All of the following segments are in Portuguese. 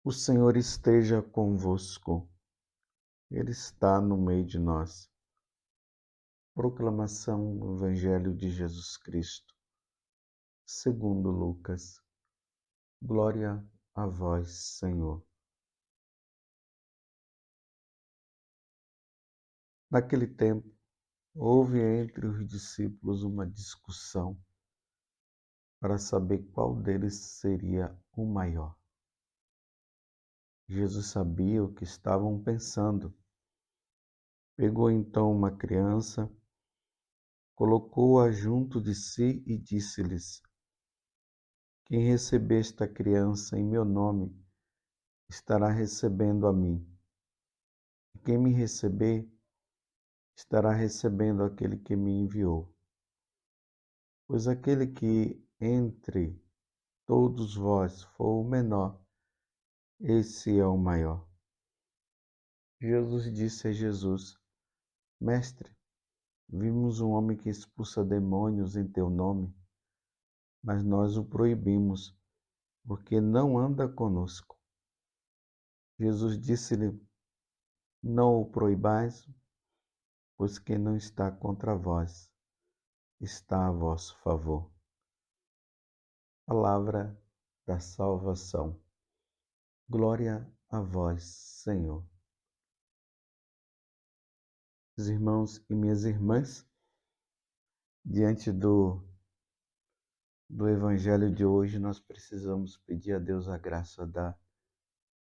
O Senhor esteja convosco, Ele está no meio de nós. Proclamação do Evangelho de Jesus Cristo, segundo Lucas. Glória a vós, Senhor. Naquele tempo, houve entre os discípulos uma discussão para saber qual deles seria o maior. Jesus sabia o que estavam pensando. Pegou então uma criança, colocou-a junto de si e disse-lhes: Quem receber esta criança em meu nome, estará recebendo a mim. E quem me receber, estará recebendo aquele que me enviou. Pois aquele que entre todos vós for o menor, esse é o maior. Jesus disse a Jesus: Mestre, vimos um homem que expulsa demônios em teu nome, mas nós o proibimos, porque não anda conosco. Jesus disse-lhe: Não o proibais, pois quem não está contra vós, está a vosso favor. Palavra da salvação. Glória a vós, Senhor. Meus irmãos e minhas irmãs, diante do Evangelho de hoje, nós precisamos pedir a Deus a graça da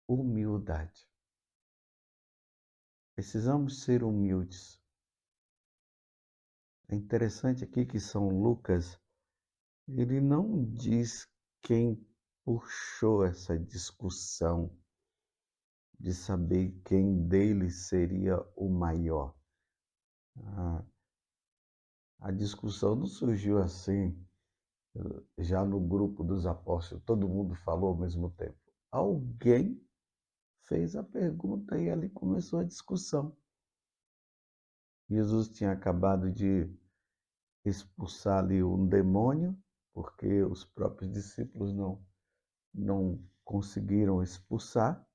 humildade. Precisamos ser humildes. É interessante aqui que São Lucas, ele não diz quem puxou essa discussão de saber quem deles seria o maior. A discussão não surgiu assim, já no grupo dos apóstolos, todo mundo falou ao mesmo tempo. Alguém fez a pergunta e ali começou a discussão. Jesus tinha acabado de expulsar ali um demônio, porque os próprios discípulos não conseguiram expulsar.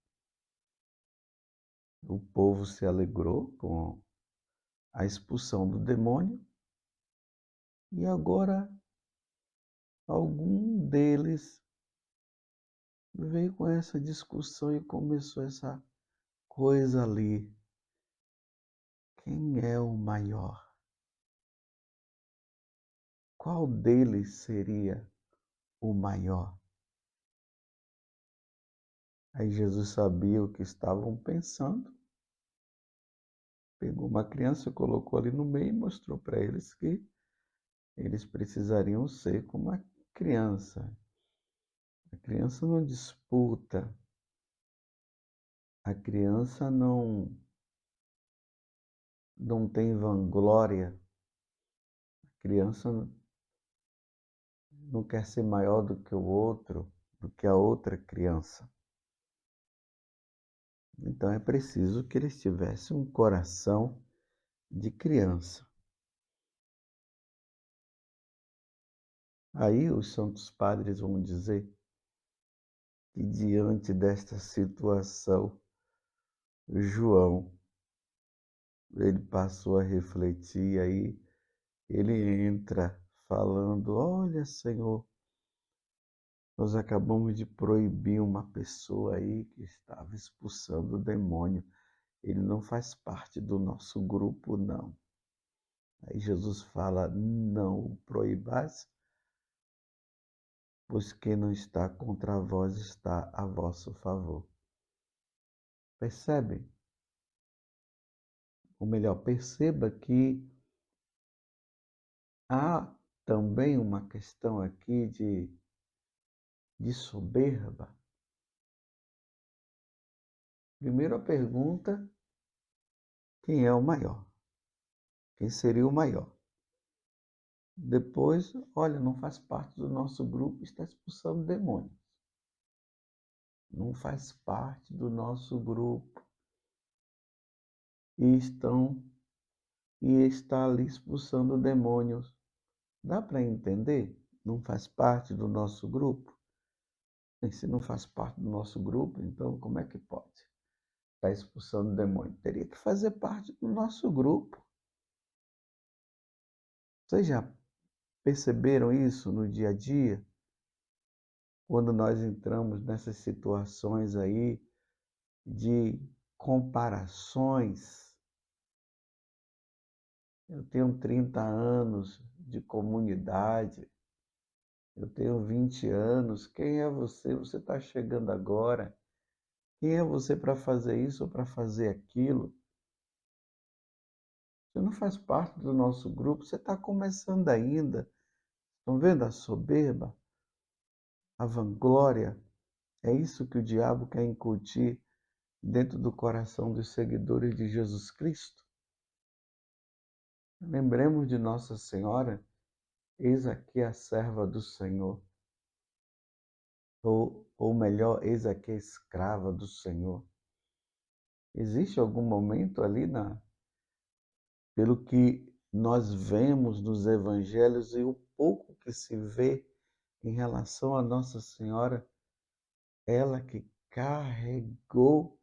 O povo se alegrou com a expulsão do demônio e agora algum deles veio com essa discussão e começou essa coisa ali. Quem é o maior? Qual deles seria o maior? Aí Jesus sabia o que estavam pensando, pegou uma criança, colocou ali no meio e mostrou para eles que eles precisariam ser como a criança. A criança não disputa, a criança não tem vanglória, a criança não quer ser maior do que o outro, do que a outra criança. Então é preciso que eles tivessem um coração de criança. Aí os santos padres vão dizer que diante desta situação, João, ele passou a refletir, aí ele entra falando: Olha, Senhor, nós acabamos de proibir uma pessoa aí que estava expulsando o demônio. Ele não faz parte do nosso grupo, não. Aí Jesus fala: Não o proibais, pois quem não está contra vós está a vosso favor. Percebem? Ou melhor, perceba que há também uma questão aqui de soberba. Primeiro a pergunta: quem é o maior? Quem seria o maior? Depois, olha, não faz parte do nosso grupo, está expulsando demônios. Não faz parte do nosso grupo. E estão e está ali expulsando demônios. Dá para entender? Não faz parte do nosso grupo? E se não faz parte do nosso grupo, então como é que pode estar expulsando demônio? Teria que fazer parte do nosso grupo. Vocês já perceberam isso no dia a dia? Quando nós entramos nessas situações aí de comparações. Eu tenho 30 anos de comunidade, eu tenho 20 anos. Quem é você? Você está chegando agora. Quem é você para fazer isso ou para fazer aquilo? Você não faz parte do nosso grupo, você está começando ainda. Estão vendo a soberba, a vanglória? É isso que o diabo quer incutir dentro do coração dos seguidores de Jesus Cristo. Lembremos de Nossa Senhora, eis aqui a serva do Senhor. Ou melhor, eis aqui a escrava do Senhor. Existe algum momento ali, pelo que nós vemos nos evangelhos e o pouco que se vê em relação a Nossa Senhora, ela que carregou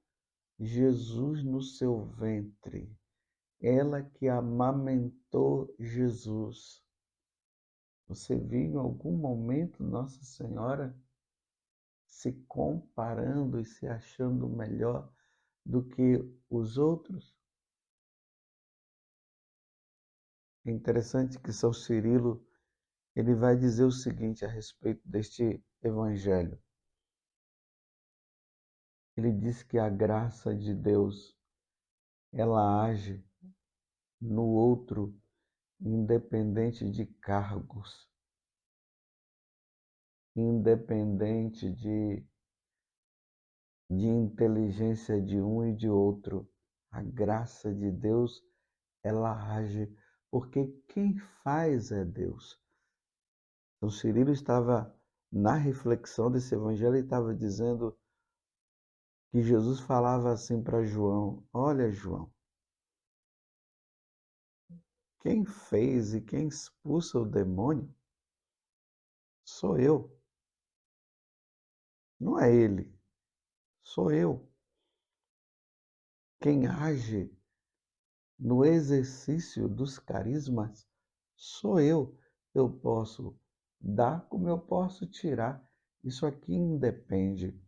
Jesus no seu ventre, ela que amamentou Jesus. Você viu em algum momento Nossa Senhora se comparando e se achando melhor do que os outros? É interessante que São Cirilo ele vai dizer o seguinte a respeito deste evangelho. Ele diz que a graça de Deus, ela age no outro independente de cargos, independente de inteligência de um e de outro. A graça de Deus, ela age porque quem faz é Deus. Então, Cirilo estava, na reflexão desse evangelho, ele estava dizendo que Jesus falava assim para João: olha, João, quem fez e quem expulsa o demônio sou eu, não é ele, sou eu. Quem age no exercício dos carismas sou eu. Eu posso dar como eu posso tirar. Isso aqui independe.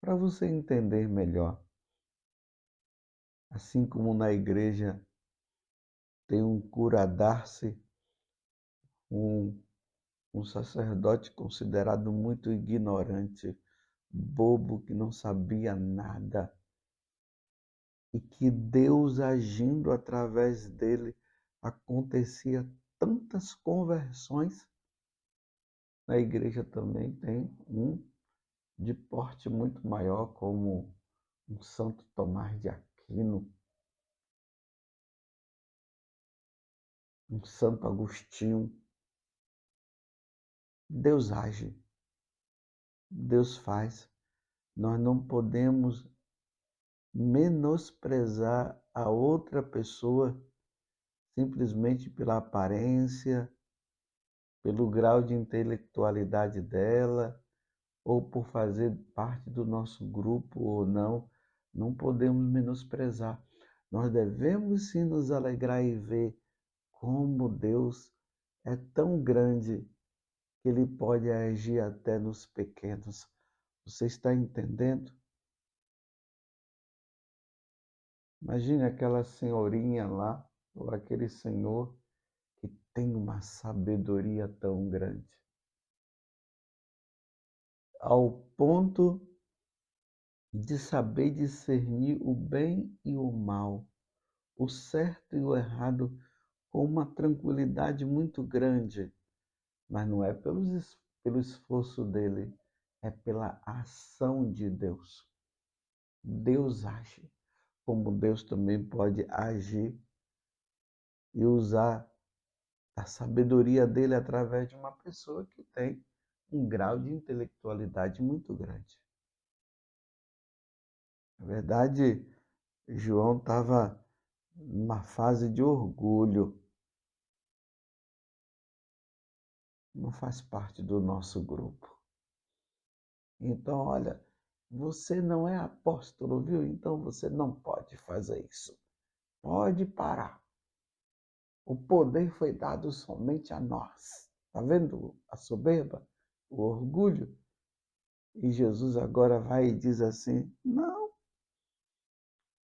Para você entender melhor, assim como na igreja tem um cura-dar-se, um sacerdote considerado muito ignorante, bobo, que não sabia nada, e que Deus agindo através dele acontecia tantas conversões. Na igreja também tem um de porte muito maior, como um Santo Tomás de Aquino, um Santo Agostinho. Deus age, Deus faz. Nós não podemos menosprezar a outra pessoa simplesmente pela aparência, pelo grau de intelectualidade dela, ou por fazer parte do nosso grupo ou não. Não podemos menosprezar. Nós devemos sim nos alegrar e ver como Deus é tão grande que Ele pode agir até nos pequenos. Você está entendendo? Imagine aquela senhorinha lá, ou aquele senhor que tem uma sabedoria tão grande, ao ponto de saber discernir o bem e o mal, o certo e o errado, com uma tranquilidade muito grande. Mas não é pelo esforço dele, é pela ação de Deus. Deus age, como Deus também pode agir e usar a sabedoria dele através de uma pessoa que tem um grau de intelectualidade muito grande. Na verdade, João estava numa fase de orgulho, não faz parte do nosso grupo. Então, olha, você não é apóstolo, viu? Então você não pode fazer isso. Pode parar. O poder foi dado somente a nós. Está vendo a soberba, o orgulho? E Jesus agora vai e diz assim: não,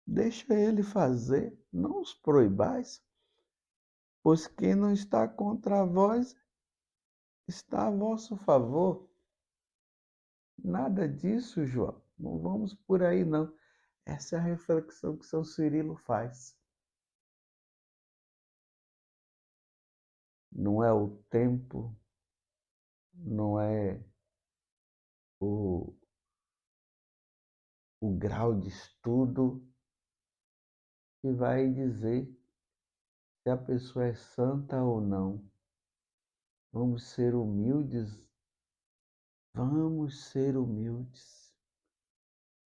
deixa ele fazer, não os proibais, pois quem não está contra vós está a vosso favor. Nada disso, João. Não vamos por aí, não. Essa é a reflexão que São Cirilo faz. Não é o tempo, não é o, o grau de estudo que vai dizer se a pessoa é santa ou não. Vamos ser humildes. Vamos ser humildes.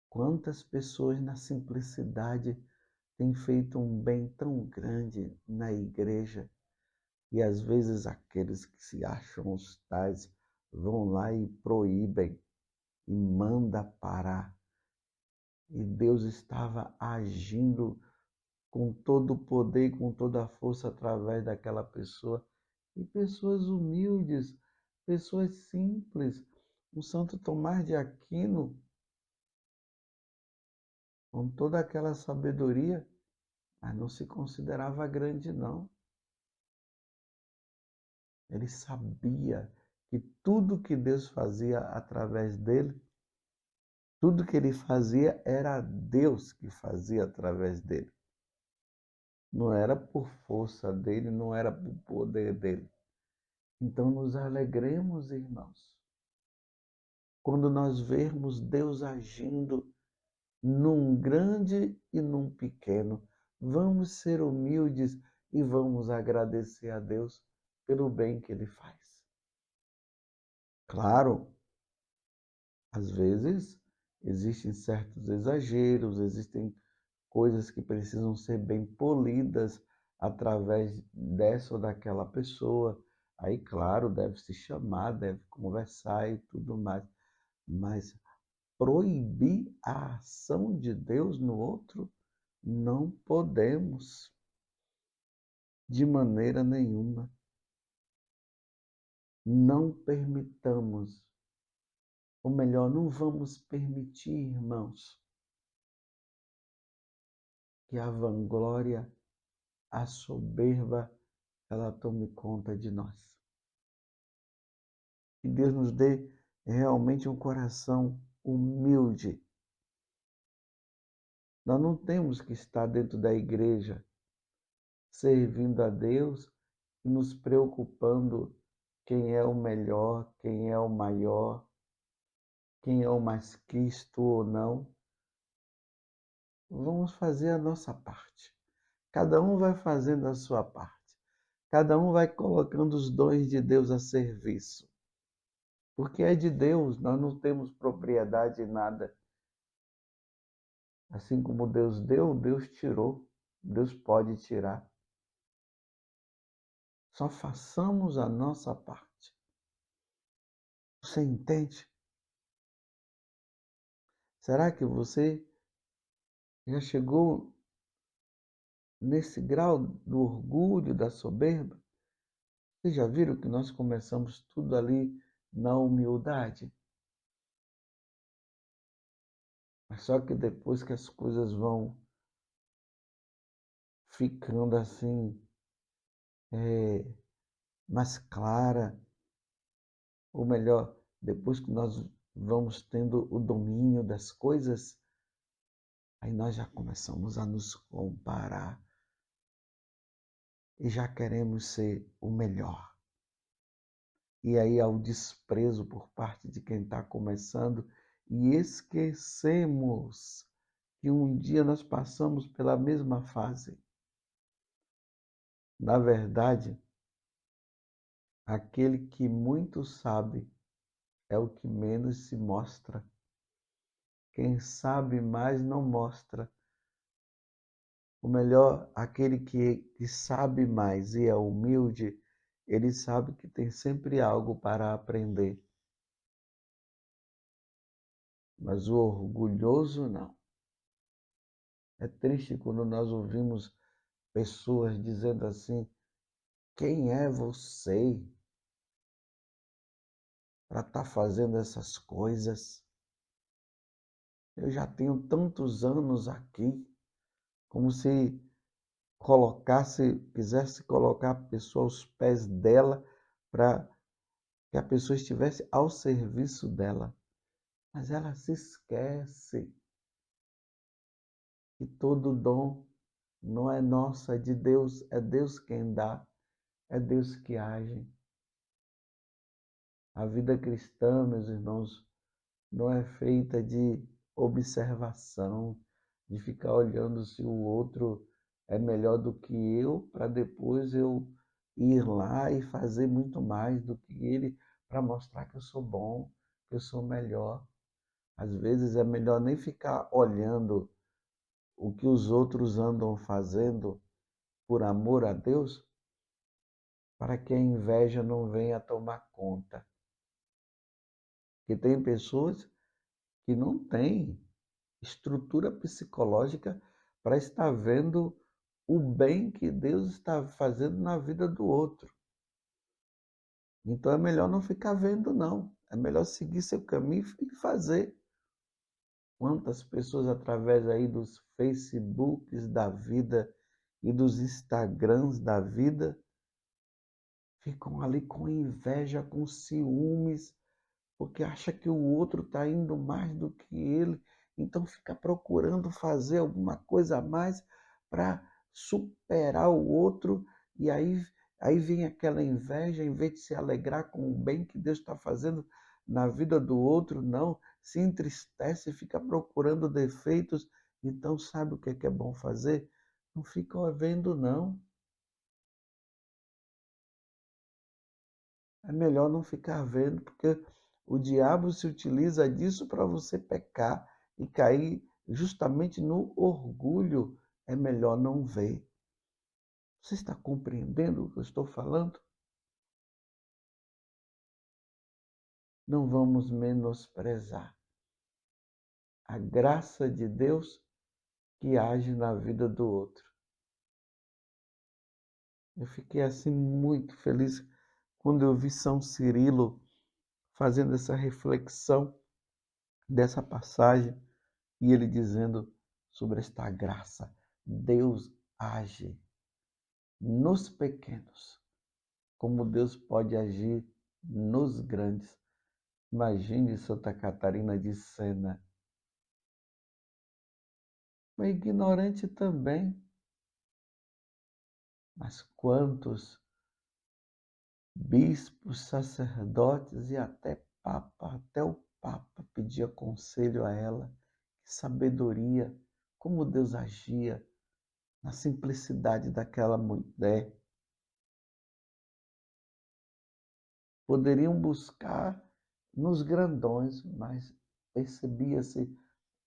Quantas pessoas na simplicidade têm feito um bem tão grande na igreja e às vezes aqueles que se acham os tais vão lá e proíbem e manda parar. E Deus estava agindo com todo o poder e com toda a força através daquela pessoa. E pessoas humildes, pessoas simples. O Santo Tomás de Aquino, com toda aquela sabedoria, mas não se considerava grande, não. Ele sabia que tudo que Deus fazia através dele, tudo que ele fazia era Deus que fazia através dele. Não era por força dele, não era por poder dele. Então nos alegremos, irmãos, quando nós vermos Deus agindo num grande e num pequeno. Vamos ser humildes e vamos agradecer a Deus pelo bem que Ele faz. Claro, às vezes existem certos exageros, existem coisas que precisam ser bem polidas através dessa ou daquela pessoa. Aí, claro, deve se chamar, deve conversar e tudo mais. Mas proibir a ação de Deus no outro, não podemos, de maneira nenhuma. Não permitamos, ou melhor, não vamos permitir, irmãos, que a vanglória, a soberba, ela tome conta de nós. Que Deus nos dê realmente um coração humilde. Nós não temos que estar dentro da igreja servindo a Deus e nos preocupando quem é o melhor, quem é o maior, quem é o mais quisto ou não. Vamos fazer a nossa parte. Cada um vai fazendo a sua parte. Cada um vai colocando os dons de Deus a serviço. Porque é de Deus, nós não temos propriedade em nada. Assim como Deus deu, Deus tirou. Deus pode tirar. Só façamos a nossa parte. Você entende? Será que você já chegou nesse grau do orgulho, da soberba? Vocês já viram que nós começamos tudo ali na humildade? Mas só que depois que as coisas vão ficando assim, mais clara, ou melhor, depois que nós vamos tendo o domínio das coisas, aí nós já começamos a nos comparar e já queremos ser o melhor. E aí há o desprezo por parte de quem está começando e esquecemos que um dia nós passamos pela mesma fase. Na verdade, aquele que muito sabe é o que menos se mostra. Quem sabe mais não mostra, O melhor, aquele que sabe mais e é humilde, ele sabe que tem sempre algo para aprender. Mas o orgulhoso não. É triste quando nós ouvimos pessoas dizendo assim: quem é você para estar fazendo essas coisas? Eu já tenho tantos anos aqui, como se quisesse colocar a pessoa aos pés dela para que a pessoa estivesse ao serviço dela. Mas ela se esquece que todo dom não é nosso, é de Deus, é Deus quem dá, é Deus que age. A vida cristã, meus irmãos, não é feita de observação, de ficar olhando se o outro é melhor do que eu, para depois eu ir lá e fazer muito mais do que ele, para mostrar que eu sou bom, que eu sou melhor. Às vezes é melhor nem ficar olhando o que os outros andam fazendo por amor a Deus, para que a inveja não venha tomar conta. Porque tem pessoas que não têm estrutura psicológica para estar vendo o bem que Deus está fazendo na vida do outro. Então é melhor não ficar vendo, não. É melhor seguir seu caminho e fazer. Quantas pessoas através aí dos Facebooks da vida e dos Instagrams da vida ficam ali com inveja, com ciúmes, porque acha que o outro está indo mais do que ele, então fica procurando fazer alguma coisa a mais para superar o outro, e aí vem aquela inveja, em vez de se alegrar com o bem que Deus está fazendo na vida do outro, não, se entristece, fica procurando defeitos, então sabe o que é bom fazer? Não fica vendo, não. É melhor não ficar vendo, porque o diabo se utiliza disso para você pecar e cair justamente no orgulho. É melhor não ver. Você está compreendendo o que eu estou falando? Não vamos menosprezar a graça de Deus que age na vida do outro. Eu fiquei assim muito feliz quando eu vi São Cirilo fazendo essa reflexão dessa passagem e ele dizendo sobre esta graça. Deus age nos pequenos, como Deus pode agir nos grandes. Imagine Santa Catarina de Sena. Foi ignorante também, mas quantos bispos, sacerdotes e até o Papa pedia conselho a ela, que sabedoria, como Deus agia na simplicidade daquela mulher. Poderiam buscar nos grandões, mas percebia-se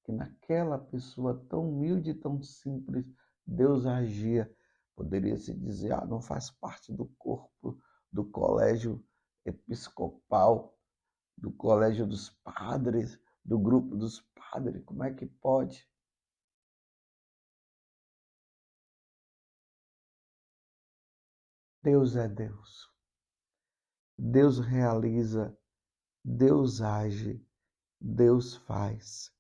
que naquela pessoa tão humilde e tão simples, Deus agia. Poderia se dizer, não faz parte do corpo do colégio episcopal, do colégio dos padres, do grupo dos padres, como é que pode? Deus é Deus. Deus realiza, Deus age, Deus faz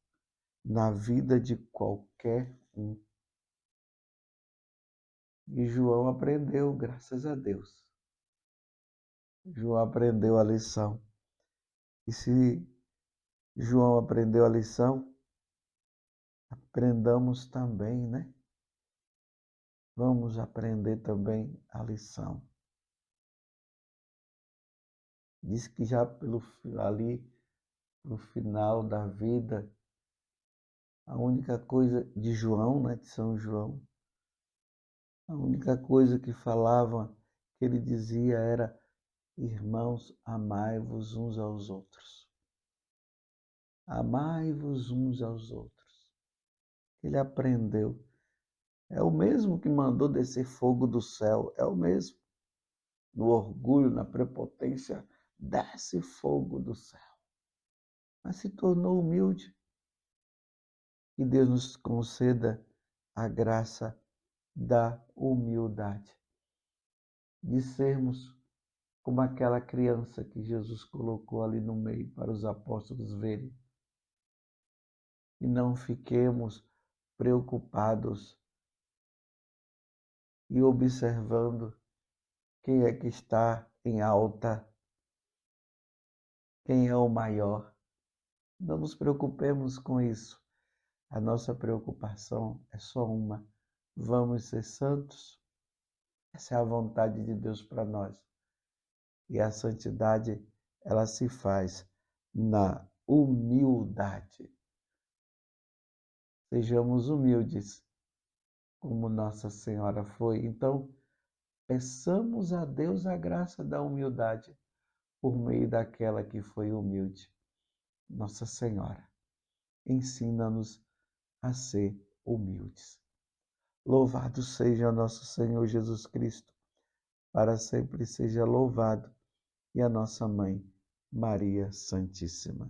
na vida de qualquer um. E João aprendeu, graças a Deus. João aprendeu a lição. E se João aprendeu a lição, aprendamos também, né? Vamos aprender também a lição. Diz que já ali, no final da vida, a única coisa de João, né, de São João, a única coisa que falava, que ele dizia era: irmãos, amai-vos uns aos outros. Amai-vos uns aos outros. Ele aprendeu. É o mesmo que mandou descer fogo do céu, é o mesmo. No orgulho, na prepotência, desce fogo do céu. Mas se tornou humilde. Que Deus nos conceda a graça da humildade, de sermos como aquela criança que Jesus colocou ali no meio para os apóstolos verem. E não fiquemos preocupados e observando quem é que está em alta, quem é o maior. Não nos preocupemos com isso. A nossa preocupação é só uma: vamos ser santos? Essa é a vontade de Deus para nós. E a santidade, ela se faz na humildade. Sejamos humildes, como Nossa Senhora foi. Então, peçamos a Deus a graça da humildade por meio daquela que foi humilde. Nossa Senhora, ensina-nos a ser humildes. Louvado seja nosso Senhor Jesus Cristo, para sempre seja louvado, e a nossa Mãe, Maria Santíssima.